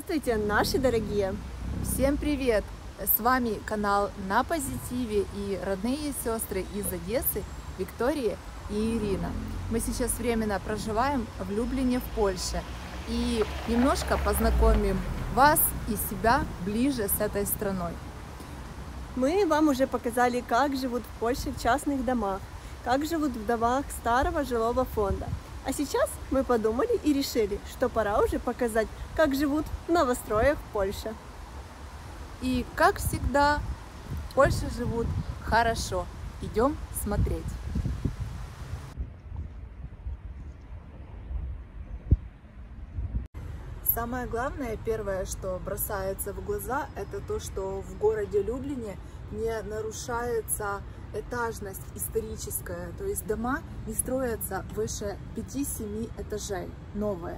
Здравствуйте, наши дорогие! Всем привет! С вами канал На Позитиве и родные сестры из Одессы Виктория и Ирина. Мы сейчас временно проживаем в Люблине в Польше и немножко познакомим вас и себя ближе с этой страной. Мы вам уже показали, как живут в Польше в частных домах, как живут в домах старого жилого фонда. А сейчас мы подумали и решили, что пора уже показать, как живут в новостроях в Польше. И как всегда, в Польше живут хорошо. Идем смотреть. Самое главное, первое, что бросается в глаза, это то, что в городе Люблине не нарушается этажность историческая, то есть дома не строятся выше 5-7 этажей, новые.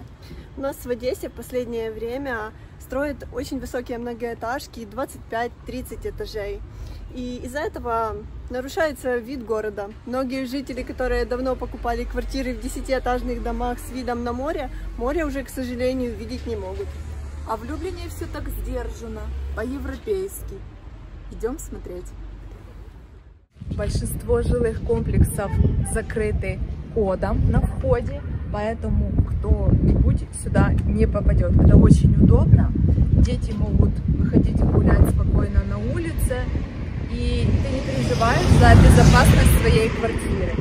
У нас в Одессе в последнее время строят очень высокие многоэтажки, 25-30 этажей. И из-за этого нарушается вид города. Многие жители, которые давно покупали квартиры в 10-этажных домах с видом на море, море уже, к сожалению, видеть не могут. А в Люблине все так сдержанно, по-европейски. Идем смотреть. Большинство жилых комплексов закрыты кодом на входе, поэтому кто-нибудь сюда не попадет. Это очень удобно. Дети могут выходить гулять спокойно на улице, и ты не переживаешь за безопасность своей квартиры.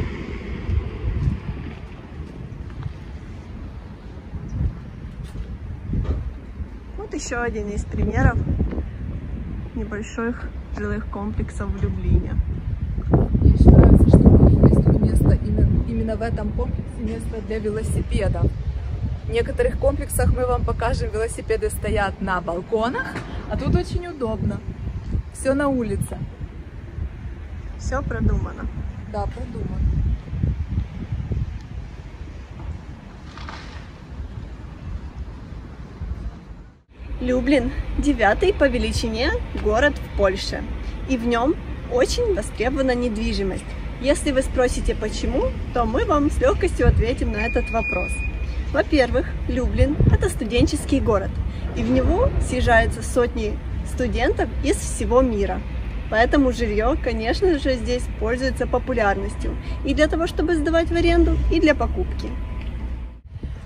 Вот еще один из примеров небольших жилых комплексов в Люблине. Мне еще нравится, что есть тут место, именно в этом комплексе место для велосипедов. В некоторых комплексах мы вам покажем, велосипеды стоят на балконах, а тут очень удобно. Все на улице. Все продумано. Да, продумано. Люблин – 9-й по величине город в Польше, и в нем очень востребована недвижимость. Если вы спросите почему, то мы вам с легкостью ответим на этот вопрос. Во-первых, Люблин – это студенческий город, и в него съезжаются сотни студентов из всего мира. Поэтому жилье, конечно же, здесь пользуется популярностью и для того, чтобы сдавать в аренду, и для покупки.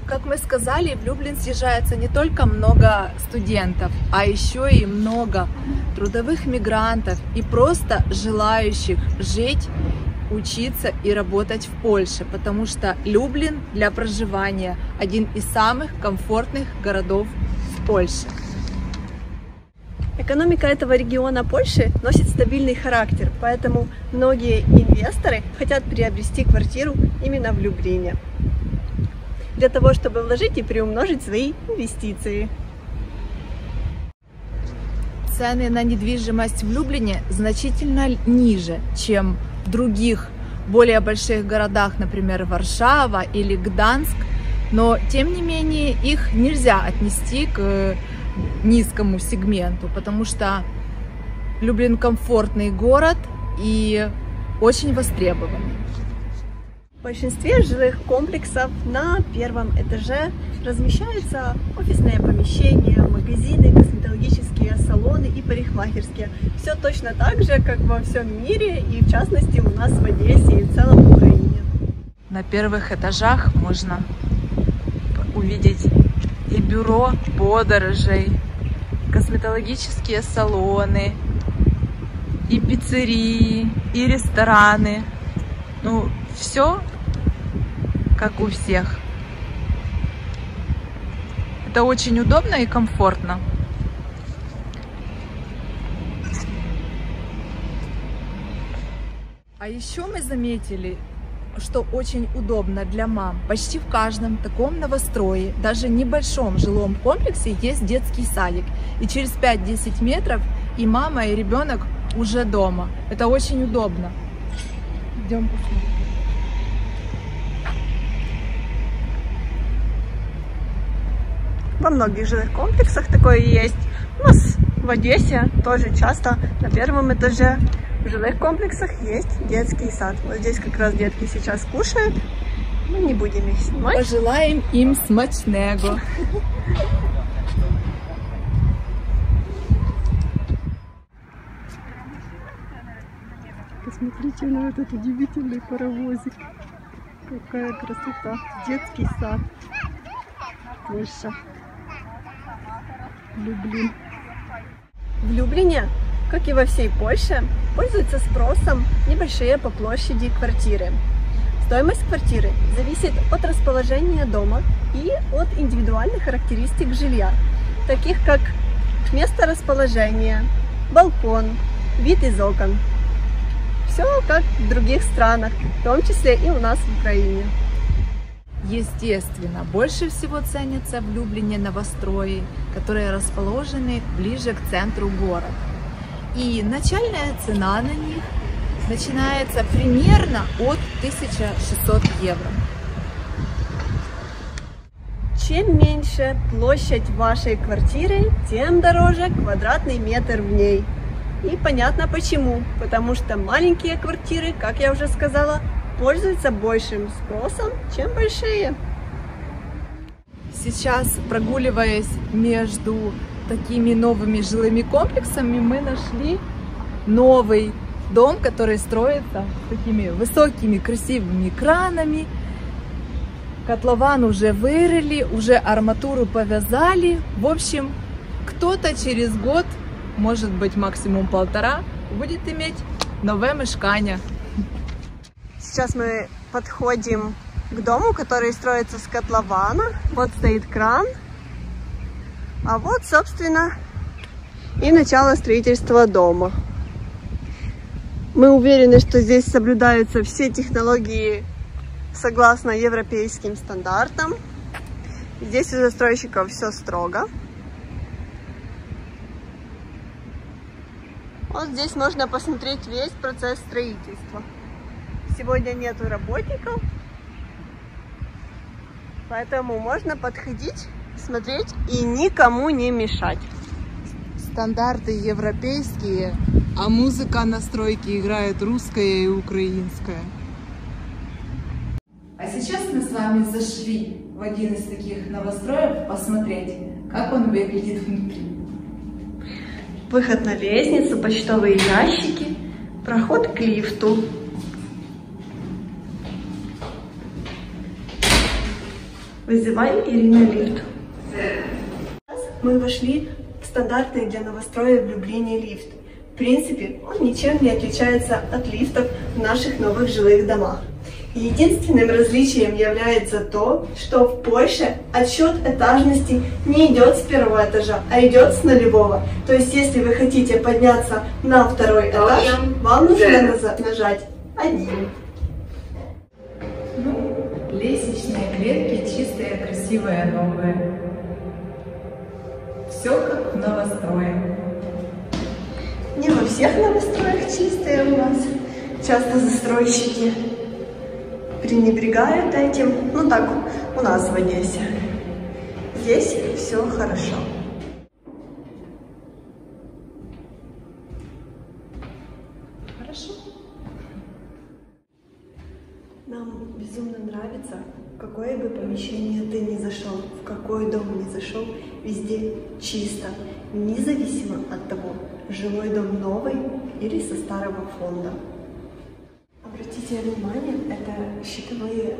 Как мы сказали, в Люблин съезжается не только много студентов, а еще и много трудовых мигрантов и просто желающих жить, учиться и работать в Польше, потому что Люблин для проживания один из самых комфортных городов в Польше. Экономика этого региона Польши носит стабильный характер, поэтому многие инвесторы хотят приобрести квартиру именно в Люблине, для того, чтобы вложить и приумножить свои инвестиции. Цены на недвижимость в Люблине значительно ниже, чем в других более больших городах, например, Варшава или Гданск, но тем не менее их нельзя отнести к низкому сегменту, потому что Люблин комфортный город и очень востребованный. В большинстве жилых комплексов на первом этаже размещаются офисные помещения, магазины, косметологические салоны и парикмахерские. Все точно так же, как во всем мире и в частности у нас в Одессе и в целом в Украине. На первых этажах можно увидеть и бюро подорожей, косметологические салоны, и пиццерии, и рестораны. Ну, все как у всех. Это очень удобно и комфортно. А еще мы заметили, что очень удобно для мам. Почти в каждом таком новострое, даже небольшом жилом комплексе, есть детский садик. И через 5-10 метров и мама, и ребенок уже дома. Это очень удобно. Идем посмотрим. Во многих жилых комплексах такое есть. У нас в Одессе тоже часто на первом этаже в жилых комплексах есть детский сад. Вот здесь как раз детки сейчас кушают. Мы не будем их снимать. Пожелаем им смачного. Смотрите на этот удивительный паровозик. Какая красота. Детский сад. Польша. Люблин. В Люблине, как и во всей Польше, пользуются спросом небольшие по площади квартиры. Стоимость квартиры зависит от расположения дома и от индивидуальных характеристик жилья, таких как место расположения, балкон, вид из окон. Все как в других странах, в том числе и у нас в Украине. Естественно, больше всего ценятся в Люблине новострои, которые расположены ближе к центру города. И начальная цена на них начинается примерно от 1600 евро. Чем меньше площадь вашей квартиры, тем дороже квадратный метр в ней. И понятно почему. Потому что маленькие квартиры, как я уже сказала, пользуются большим спросом, чем большие. Сейчас, прогуливаясь между такими новыми жилыми комплексами, мы нашли новый дом, который строится с такими высокими красивыми кранами. Котлован уже вырыли, уже арматуру повязали. В общем, кто-то через год, может быть максимум полтора, будет иметь новое мешкання. Сейчас мы подходим к дому, который строится с котлована. Вот стоит кран. А вот, собственно, и начало строительства дома. Мы уверены, что здесь соблюдаются все технологии согласно европейским стандартам. Здесь у застройщиков все строго. Вот здесь можно посмотреть весь процесс строительства. Сегодня нету работников, поэтому можно подходить, смотреть и никому не мешать. Стандарты европейские, а музыка на стройке играет русская и украинская. А сейчас мы с вами зашли в один из таких новостроев посмотреть, как он выглядит внутри. Выход на лестницу, почтовые ящики, проход к лифту. Вызывай Ирина лифт. Мы вошли в стандартный для новостроя в Люблине лифт. В принципе, он ничем не отличается от лифтов в наших новых жилых домах. Единственным различием является то, что в Польше отсчет этажности не идет с первого этажа, а идет с нулевого. То есть, если вы хотите подняться на второй этаж, вам нужно нажать 1. Лестничные клетки чистые, красивые, новые. Все как в новострое. Не во всех новостроях чистые у нас. Часто застройщики пренебрегают этим. Ну так у нас в Одессе. Здесь все хорошо. Хорошо. Нам безумно нравится, в какое бы помещение ты ни зашел, в какой дом ни зашел, везде чисто, независимо от того, жилой дом новый или со старого фонда. Обратите внимание, это щитовые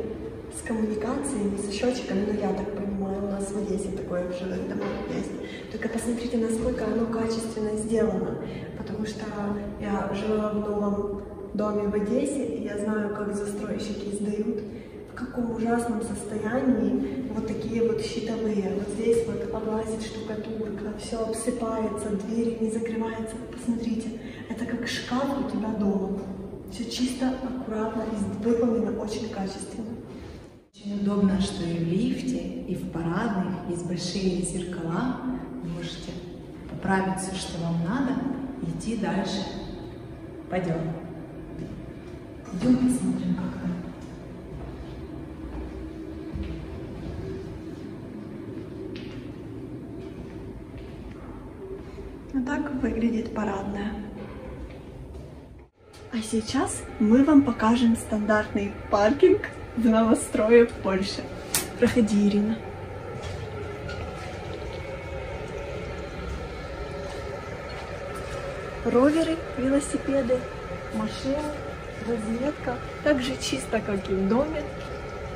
с коммуникациями, со счетчиками, ну я так понимаю, у нас в Одессе такое в жилых домах есть. Только посмотрите, насколько оно качественно сделано, потому что я жила в новом доме в Одессе, и я знаю, как застройщики сдают, в каком ужасном состоянии вот такие вот щитовые. Вот здесь вот облазит штукатурка, все обсыпается, двери не закрываются. Посмотрите, это как шкаф у тебя дома. Все чисто, аккуратно и выполнено очень качественно. Очень удобно, что и в лифте, и в парадных есть большие зеркала. Вы можете поправить все, что вам надо, и идти дальше. Пойдем. Идем посмотрим, как там. Вот так выглядит парадная. А сейчас мы вам покажем стандартный паркинг в новострое в Польше. Проходи, Ирина. Роверы, велосипеды, машины разметка, так же чисто, как и в доме.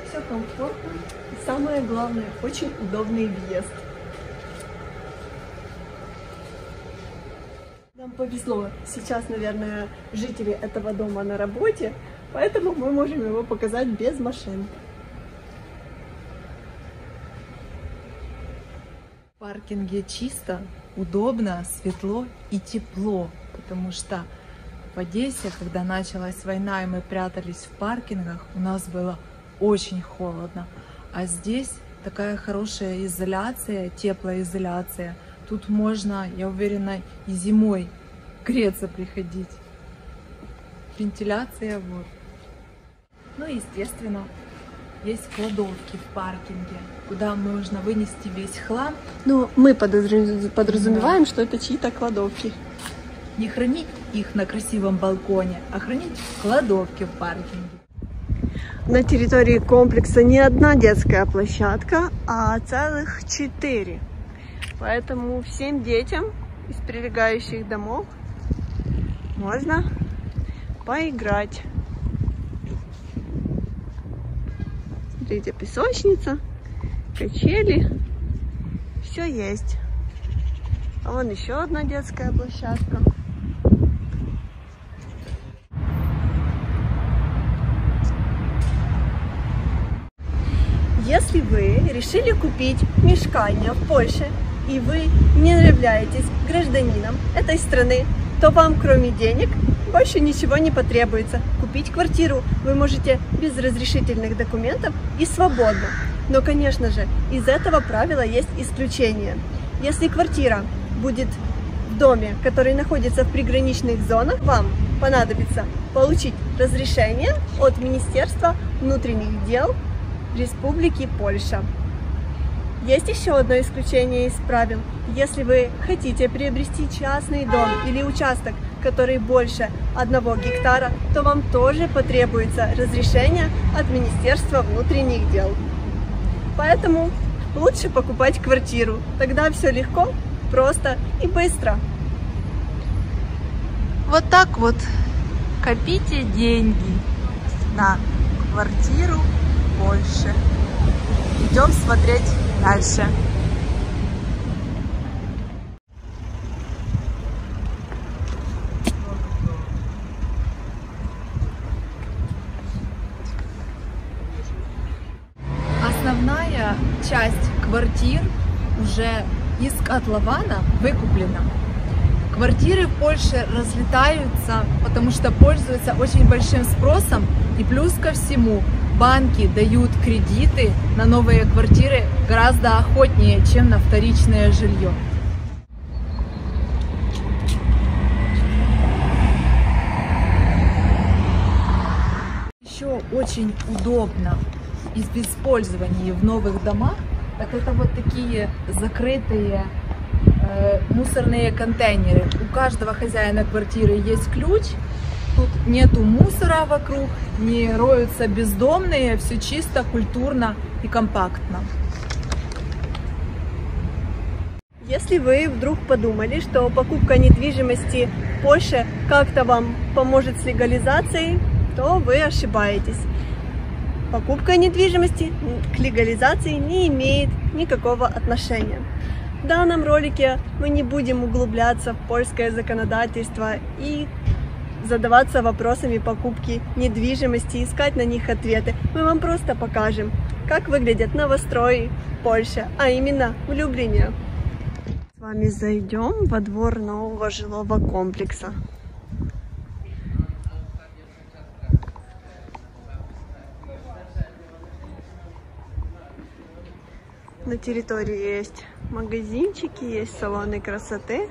Все комфортно и самое главное, очень удобный въезд. Нам повезло, сейчас, наверное, жители этого дома на работе, поэтому мы можем его показать без машин. В паркинге чисто, удобно, светло и тепло, потому что в Одессе, когда началась война и мы прятались в паркингах, у нас было очень холодно. А здесь такая хорошая изоляция, теплоизоляция. Тут можно, я уверена, и зимой греться приходить. Вентиляция вот. Ну и естественно, есть кладовки в паркинге, куда можно вынести весь хлам. Ну, мы подразумеваем, что это чьи-то кладовки. Не хранить их на красивом балконе, а хранить в кладовке в паркинге. На территории комплекса не одна детская площадка, а целых 4. Поэтому всем детям из прилегающих домов можно поиграть. Смотрите, песочница, качели, все есть. А вон еще одна детская площадка. Если вы решили купить мешкання в Польше, и вы не являетесь гражданином этой страны, то вам, кроме денег, больше ничего не потребуется. Купить квартиру вы можете без разрешительных документов и свободно. Но, конечно же, из этого правила есть исключение. Если квартира будет в доме, который находится в приграничных зонах, вам понадобится получить разрешение от Министерства внутренних дел Республики Польша. Есть еще одно исключение из правил. Если вы хотите приобрести частный дом или участок, который больше 1 гектара, то вам тоже потребуется разрешение от Министерства внутренних дел. Поэтому лучше покупать квартиру. Тогда все легко, просто и быстро. Вот так вот копите деньги на квартиру в Польше. Идем смотреть дальше. Основная часть квартир уже из котлована выкуплена. Квартиры в Польше разлетаются, потому что пользуются очень большим спросом, и плюс ко всему банки дают кредиты на новые квартиры гораздо охотнее, чем на вторичное жилье. Еще очень удобно из использования в новых домах, так это вот такие закрытые мусорные контейнеры. У каждого хозяина квартиры есть ключ. Тут нету мусора вокруг, не роются бездомные, все чисто, культурно и компактно. Если вы вдруг подумали, что покупка недвижимости в Польше как-то вам поможет с легализацией, то вы ошибаетесь. Покупка недвижимости к легализации не имеет никакого отношения. В данном ролике мы не будем углубляться в польское законодательство и задаваться вопросами покупки недвижимости, искать на них ответы. Мы вам просто покажем, как выглядят новострои в Польше, а именно в Люблине. С вами зайдем во двор нового жилого комплекса. На территории есть магазинчики, есть салоны красоты.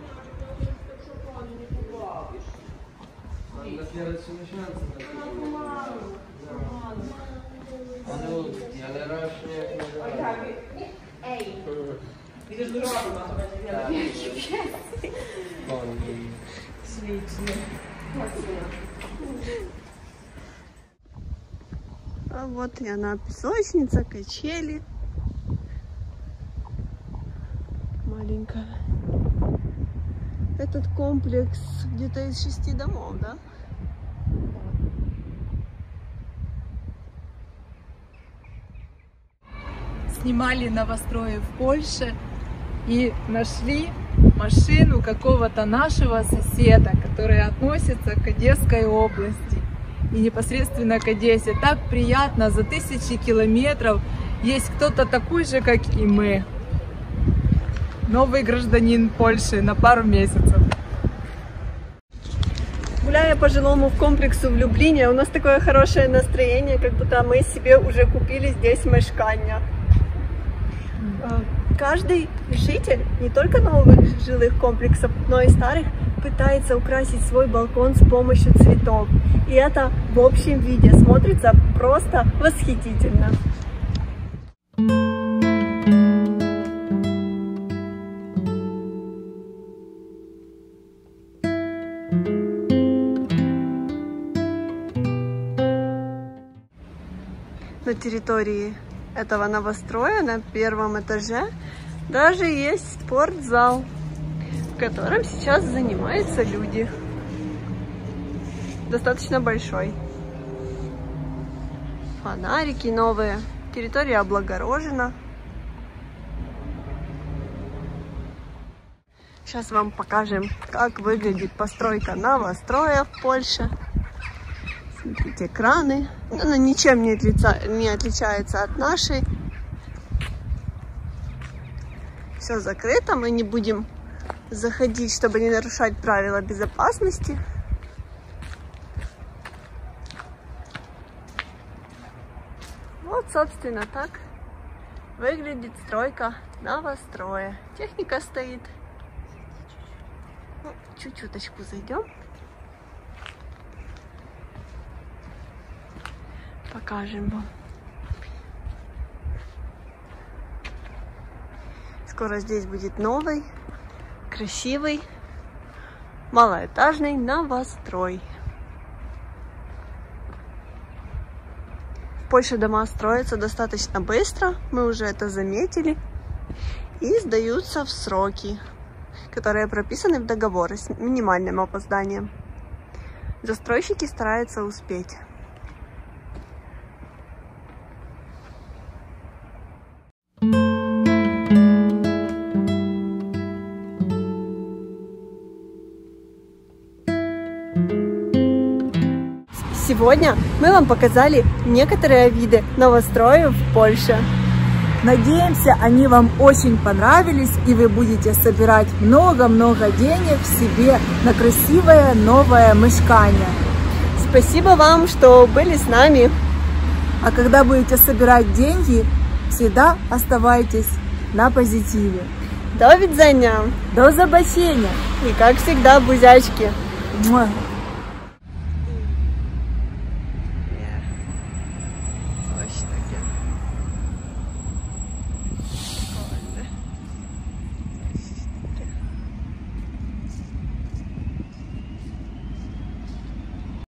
А вот и она, песочница, качели. Маленькая. Этот комплекс где-то из 6 домов, да? снимали новострои в Польше и нашли машину какого-то нашего соседа, который относится к Одесской области и непосредственно к Одессе. Так приятно, за 1000 километров есть кто-то такой же, как и мы. Новый гражданин Польши на пару месяцев. Гуляя по жилому комплексу в Люблине, у нас такое хорошее настроение, как будто мы себе уже купили здесь мешкання. Каждый житель не только новых жилых комплексов, но и старых пытается украсить свой балкон с помощью цветов. И это в общем виде смотрится просто восхитительно. На территории этого новостроя на первом этаже даже есть спортзал, в котором сейчас занимаются люди. Достаточно большой. Фонарики новые. Территория облагорожена. Сейчас вам покажем, как выглядит постройка новостроя в Польше. Смотрите, краны. Она ничем не отличается от нашей. Все закрыто. Мы не будем заходить, чтобы не нарушать правила безопасности. Вот, собственно, так выглядит стройка новостроя. Техника стоит. Ну, чуть-чуточку зайдем. Покажем вам. Скоро здесь будет новый, красивый, малоэтажный новострой. В Польше дома строятся достаточно быстро, мы уже это заметили, и сдаются в сроки, которые прописаны в договоре с минимальным опозданием. Застройщики стараются успеть. Сегодня мы вам показали некоторые виды новостроев в Польше. Надеемся, они вам очень понравились, и вы будете собирать много-много денег себе на красивое новое мешкання. Спасибо вам, что были с нами. А когда будете собирать деньги, всегда оставайтесь на позитиве. До видения. До побачення. И как всегда, бузячки. Муа.